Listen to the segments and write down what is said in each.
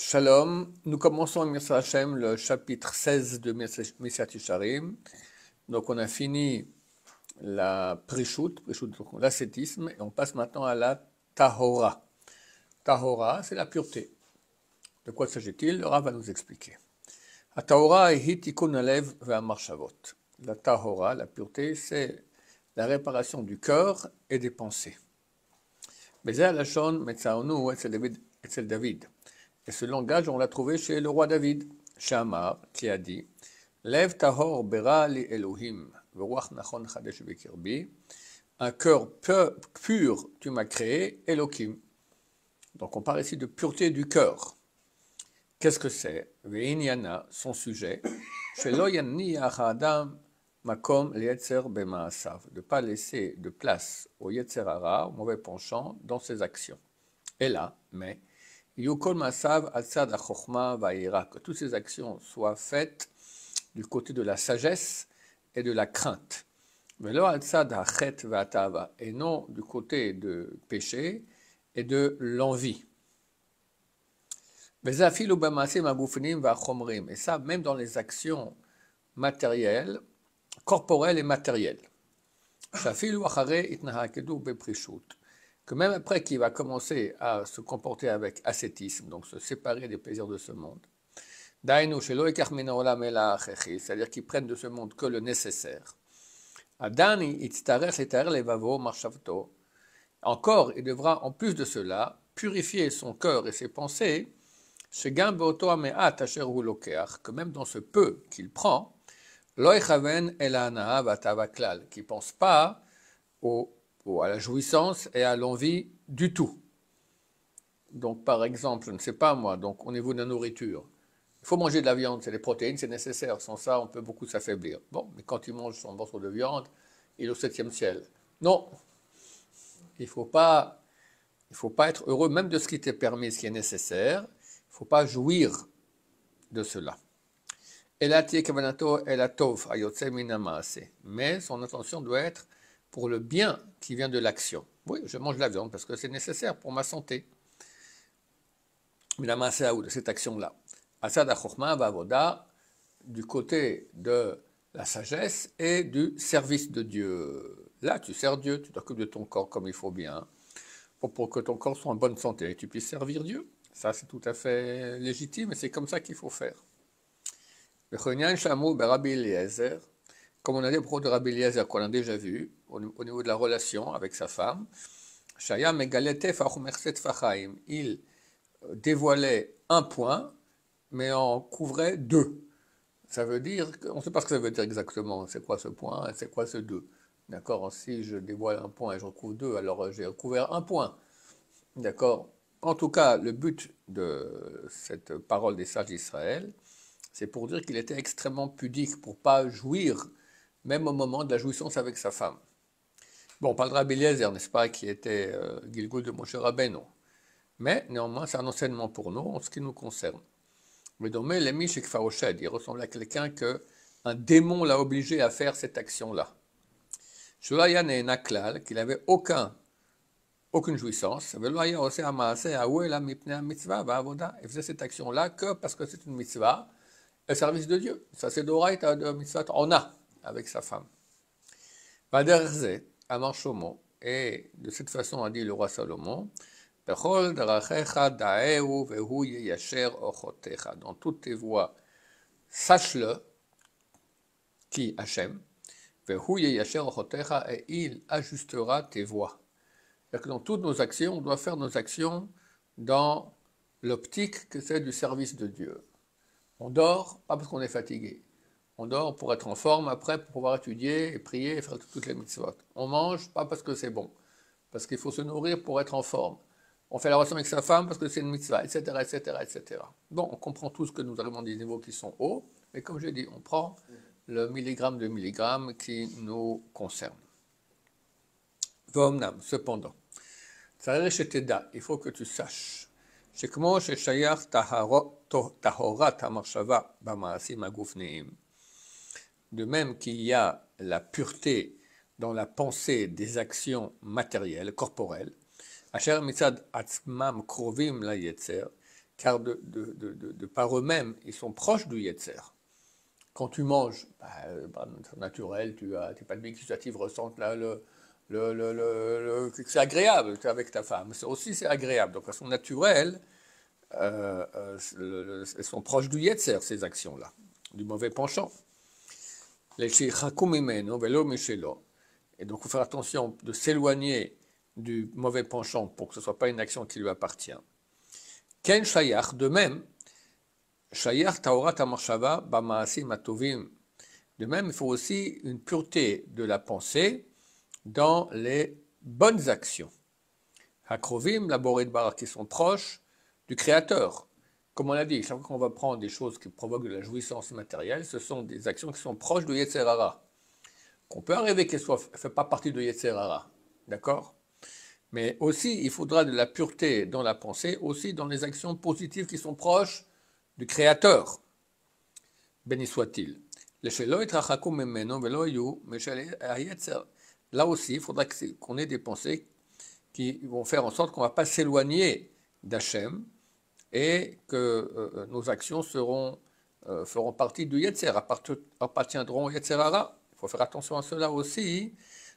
Shalom, nous commençons Mirza Hashem, le chapitre 16 de Messiat Yesharim. Donc on a fini la Prishut, donc l'ascétisme, et on passe maintenant à la Tahora. Tahora, c'est la pureté. De quoi s'agit-il? Le Rav va nous expliquer. La Tahora est hitikun alev ve'amarchavot. La Tahora, la pureté, c'est la réparation du cœur et des pensées. Mais c'est la shon metzaonu etzel David. Et ce langage, on l'a trouvé chez le roi David, Shamar, qui a dit Lev tahor bera li Elohim, v'ruach nachon chadesh bekirbi. Un cœur pur, tu m'as créé, Elohim. Donc on parle ici de pureté du cœur. Qu'est-ce que c'est? Ve'inyana, son sujet, shelo yanniach ha'adam makom liyetzer bema'asav, de ne pas laisser de place au yetzer hara, au mauvais penchant, dans ses actions. Et là, mais que toutes ces actions soient faites du côté de la sagesse et de la crainte. Et non du côté de péché et de l'envie. Et ça, même dans les actions matérielles, corporelles et matérielles. Que même après qu'il va commencer à se comporter avec ascétisme, donc se séparer des plaisirs de ce monde, c'est-à-dire qu'ils prennent de ce monde que le nécessaire. Encore, il devra en plus de cela purifier son cœur et ses pensées, que même dans ce peu qu'il prend, qu'il ne pense pas à la jouissance et à l'envie du tout. Donc par exemple, je ne sais pas moi, donc au niveau de la nourriture, il faut manger de la viande, c'est des protéines, c'est nécessaire, sans ça on peut beaucoup s'affaiblir. Bon, mais quand il mange son morceau de viande, il est au 7e ciel. Non, il ne faut pas être heureux même de ce qui t'est permis, ce qui est nécessaire, il ne faut pas jouir de cela. Mais son intention doit être pour le bien qui vient de l'action. Oui, je mange de la viande parce que c'est nécessaire pour ma santé. Mais la masse ou de cette action-là. Asad achokma vavoda, du côté de la sagesse et du service de Dieu. Là, tu sers Dieu, tu t'occupes de ton corps comme il faut bien, pour que ton corps soit en bonne santé et que tu puisses servir Dieu. Ça, c'est tout à fait légitime et c'est comme ça qu'il faut faire. Comme on a dit à propos de Rabbi Eliezer, qu'on a déjà vu, au niveau de la relation avec sa femme, il dévoilait un point, mais en couvrait deux. Ça veut dire, on ne sait pas ce que ça veut dire exactement, c'est quoi ce point, c'est quoi ce deux. D'accord, si je dévoile un point et je recouvre deux, alors j'ai recouvert un point. D'accord. En tout cas, le but de cette parole des sages d'Israël, c'est pour dire qu'il était extrêmement pudique pour ne pas jouir, même au moment de la jouissance avec sa femme. Bon, on parle de Rabbi Eliezer, n'est-ce pas, qui était Gilgul de Moshe Rabbeinu. Mais néanmoins, c'est un enseignement pour nous, en ce qui nous concerne. Mais donc, il ressemble à quelqu'un qu'un démon l'a obligé à faire cette action-là. Shulayan et Naklal, qu'il n'avait aucune jouissance, il faisait cette action-là que parce que c'est une mitzvah, le service de Dieu. Ça, c'est d'oraïta de mitzvah, on a avec sa femme. Vaderze, Amar Shomo, et de cette façon a dit le roi Salomon, dans toutes tes voies, sache-le, qui Hachem, et il ajustera tes voies. C'est-à-dire que dans toutes nos actions, on doit faire nos actions dans l'optique que c'est du service de Dieu. On dort, pas parce qu'on est fatigué. On dort pour être en forme après, pour pouvoir étudier et prier et faire toutes les mitzvot. On mange, pas parce que c'est bon, parce qu'il faut se nourrir pour être en forme. On fait la relation avec sa femme parce que c'est une mitzvah, etc., etc., etc. Bon, on comprend tous que nous arrivons à des niveaux qui sont hauts, mais comme j'ai dit, on prend le milligramme de milligramme qui nous concerne. V'omnam, cependant, il faut que tu saches, de même qu'il y a la pureté dans la pensée des actions matérielles, corporelles, car de par eux-mêmes, ils sont proches du Yetzer. Quand tu manges, naturel, tes papilles gustatives ressentent là, que c'est agréable avec ta femme. C'est agréable. Donc, de façon naturelle, elles sont proches du Yetzer, ces actions-là, du mauvais penchant. Les shichakumimeno velo mishelo. Et donc, il faut faire attention de s'éloigner du mauvais penchant pour que ce ne soit pas une action qui lui appartient. Ken shayach, de même, shayach taorat amachava bamaasim atovim. De même, il faut aussi une pureté de la pensée dans les bonnes actions. Hakrovim, laboré de bar, qui sont proches du Créateur. Comme on l'a dit, chaque fois qu'on va prendre des choses qui provoquent de la jouissance matérielle, ce sont des actions qui sont proches de Yetzer Hara. Qu'on peut arriver qu'elles ne fassent pas partie de Yetzer Hara. D'accord ? Mais aussi, il faudra de la pureté dans la pensée, aussi dans les actions positives qui sont proches du Créateur. Béni soit-il. Là aussi, il faudra qu'on ait des pensées qui vont faire en sorte qu'on ne va pas s'éloigner d'Hachem et que nos actions feront partie du Yetzer, appartiendront au Yetzer Hara. Il faut faire attention à cela aussi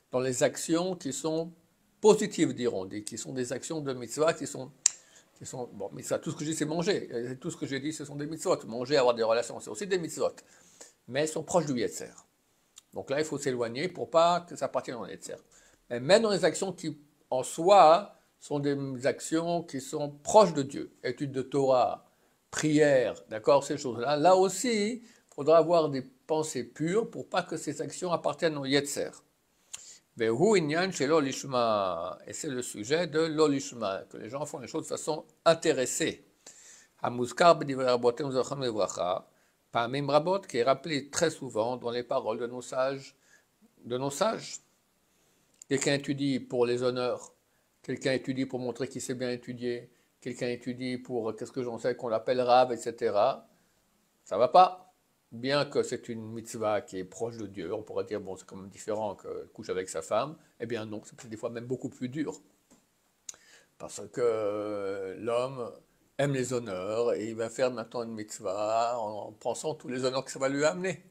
dans les actions qui sont positives, diront, qui sont des actions de mitzvah qui sont bon, mitzvah, tout ce que je dis c'est manger, tout ce que j'ai dit ce sont des mitzvot, manger, avoir des relations, c'est aussi des mitzvot, mais elles sont proches du Yetzer. Donc là, il faut s'éloigner pour pas que ça appartienne au Yetzer. Mais même dans les actions qui, en soi, sont des actions qui sont proches de Dieu, études de Torah, prière, d'accord, ces choses-là, là aussi, il faudra avoir des pensées pures pour pas que ces actions appartiennent au Yetzer. Et c'est le sujet de l'olishma, que les gens font les choses de façon intéressée. Pamim Rabot, qui est rappelé très souvent dans les paroles de nos sages. Quelqu'un étudie pour les honneurs, quelqu'un étudie pour montrer qu'il sait bien étudier, quelqu'un étudie pour, qu'est-ce que j'en sais, qu'on l'appelle Rav, etc. Ça va pas. Bien que c'est une mitzvah qui est proche de Dieu, on pourrait dire, bon, c'est quand même différent que coucher avec sa femme. Eh bien non, c'est des fois même beaucoup plus dur. Parce que l'homme aime les honneurs et il va faire maintenant une mitzvah en pensant tous les honneurs que ça va lui amener.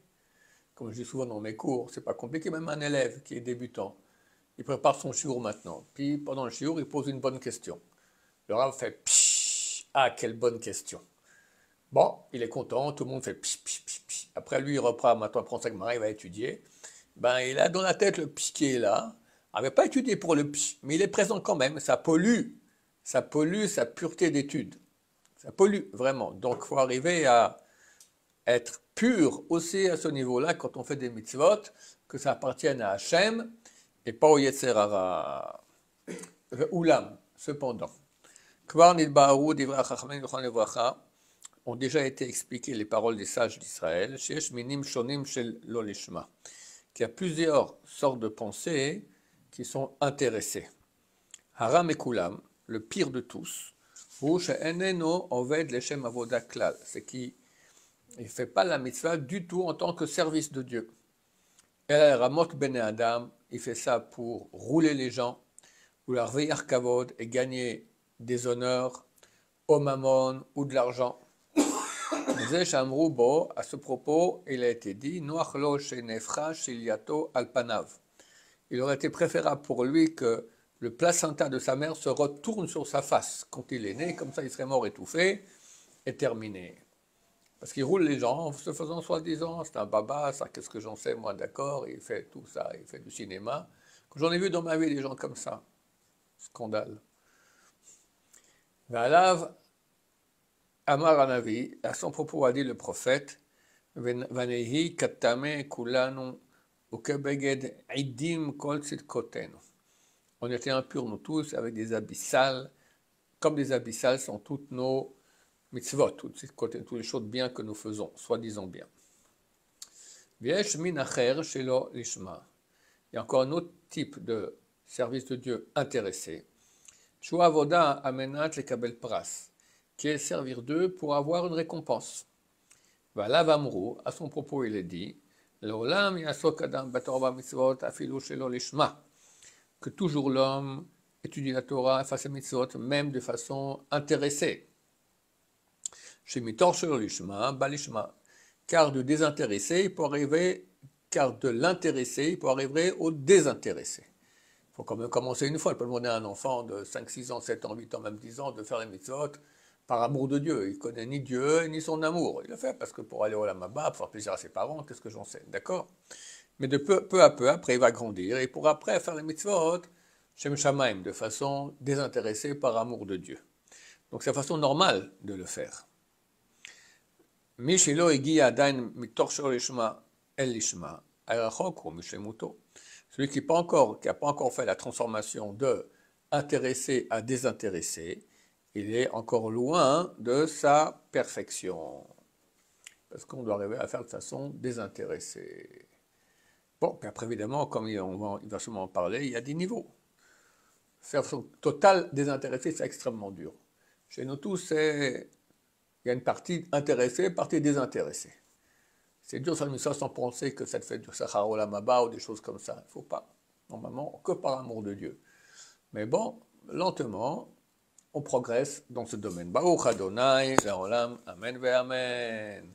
Comme je dis souvent dans mes cours, c'est pas compliqué, même un élève qui est débutant, il prépare son shiur maintenant. Puis pendant le shiur, il pose une bonne question. Le Rav fait pshh, ah, quelle bonne question. Bon, il est content, tout le monde fait pshh, pshh, pshh, pshh. Après lui, il reprend, maintenant prend sa Gemara, il va étudier. Ben, il a dans la tête le pshh qui est là. Il n'avait pas étudié pour le pshh, mais il est présent quand même. Ça pollue sa pureté d'étude. Ça pollue vraiment. Donc, il faut arriver à être pur aussi à ce niveau-là quand on fait des mitzvot, que ça appartienne à Hachem et pas au Yetzer Hara. Oulam, cependant. Kvar nidba'aru divrei chachamim v'chol levracha ont déjà été expliquées les paroles des sages d'Israël, sheyesh minim shonim shel lo lishma, qu'il y a plusieurs sortes de pensées qui sont intéressées. Haram et kulam, le pire de tous, c'est qu'il ne fait pas la mitzvah du tout en tant que service de Dieu. El Ramot Bene Adam, il fait ça pour rouler les gens, ou leur veillir kavod et gagner des honneurs, au mammon ou de l'argent. À ce propos, il a été dit, il aurait été préférable pour lui que le placenta de sa mère se retourne sur sa face quand il est né, comme ça il serait mort étouffé et terminé. Parce qu'il roule les gens en se faisant soi-disant, c'est un baba, ça, qu'est-ce que j'en sais, moi, d'accord, il fait tout ça, il fait du cinéma. J'en ai vu dans ma vie des gens comme ça. Scandale. Valav Amar Anavi, à son propos a dit le prophète, Vanehi katame kulanu ukebeged idim kol tzidkotenu. On était impurs, nous tous, avec des abyssales, comme des abyssales sont toutes nos mitzvot, tous les choses bien que nous faisons, soi-disant bien. V'yesh min acher shelo lishma. Il y a encore un autre type de service de Dieu intéressé. Shu avoda amenat lekabel pras, qui est servir d'eux pour avoir une récompense. V'alav amru, à son propos il est dit, Leolam yasok adam batorah mitzvot afilu shelo lishma, que toujours l'homme étudie la Torah, fasse les mitzvot, même de façon intéressée. Shemitor shel lishma, balishma. Car du désintéressé, il peut arriver, car de l'intéressé, il peut arriver au désintéressé. Il faut quand même commencer une fois. Il peut demander à un enfant de 5, 6 ans, 7 ans, 8 ans, même 10 ans de faire les mitzvot par amour de Dieu. Il ne connaît ni Dieu, ni son amour. Il le fait parce que pour aller au Lamaba, pour faire plaisir à ses parents, qu'est-ce que j'en sais, d'accord? Mais de peu à peu, après, il va grandir et pour après faire les mitzvot, Shem Shamaim, de façon désintéressée par amour de Dieu. Donc c'est la façon normale de le faire. Mishilo igi adain mitor shel lishma el lishma, ayachok ou mishemuto. Celui qui n'a pas encore fait la transformation de intéressé à désintéressé, il est encore loin de sa perfection. Parce qu'on doit arriver à faire de façon désintéressée. Bon, puis après, évidemment, comme il va sûrement en parler, il y a des niveaux. Faire de façon totale désintéressée, c'est extrêmement dur. Chez nous tous, il y a une partie intéressée, une partie désintéressée. C'est dur sur le mitzvah sans penser que ça te fait du Sachar Olam Haba ou des choses comme ça. Il ne faut pas. Normalement, que par amour de Dieu. Mais bon, lentement, on progresse dans ce domaine. Baruch Adonai, Leolam, Amen ve Amen.